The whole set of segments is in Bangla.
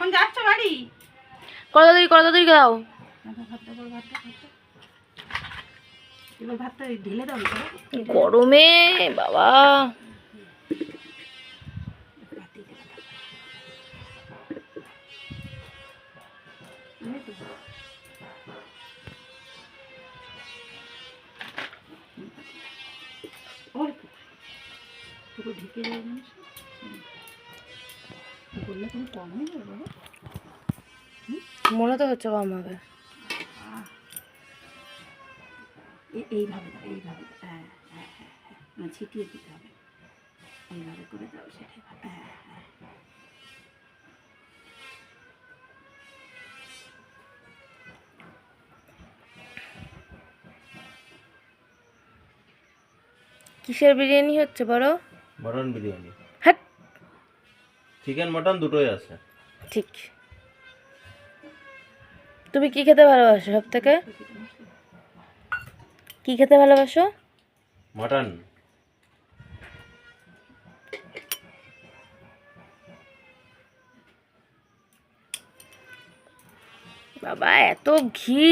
কখন যাচ্ছ বাড়ি? কড়াতাড়ি দাও। এবার ভাতটা ঢেলে দাও। গরমে বাবা পুরো ঢেকে যাবে জিনিস বললে তুমি কম হয়ে যাবে বাবা। মনে তো হচ্ছে কম হবে। এইভাবে দাও, এইভাবে দাও। হ্যাঁ হ্যাঁ হ্যাঁ হ্যাঁ, মানে ছিটিয়ে দিতে হবে। এইভাবে করে দাও, সেটাই ভালো। হ্যাঁ হ্যাঁ। কিসের বিরিয়ানি হচ্ছে বড়? মটন বিরিয়ানি। হ্যাঁ চিকেন মটন দুটোই আছে। ঠিক। তুমি কি খেতে ভালোবাসো সব থেকে? কি খেতে ভালোবাসো? মটন। বাবা এত ঘি!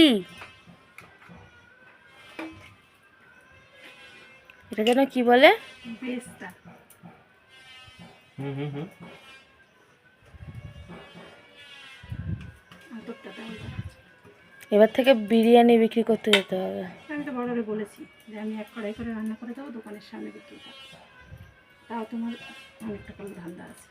এটা যেন কি বলে? বেস্তা। হুম। এবার থেকে বিরিয়ানি বিক্রি করতে যেতে হবে। আমি তো বড়রে বলেছি যে আমি 1 কড়াই করে রান্না করে দেবো, দোকানের সামনে বিক্রি করবো। তাও তোমার অনেক টাকা ধান্দা আছে।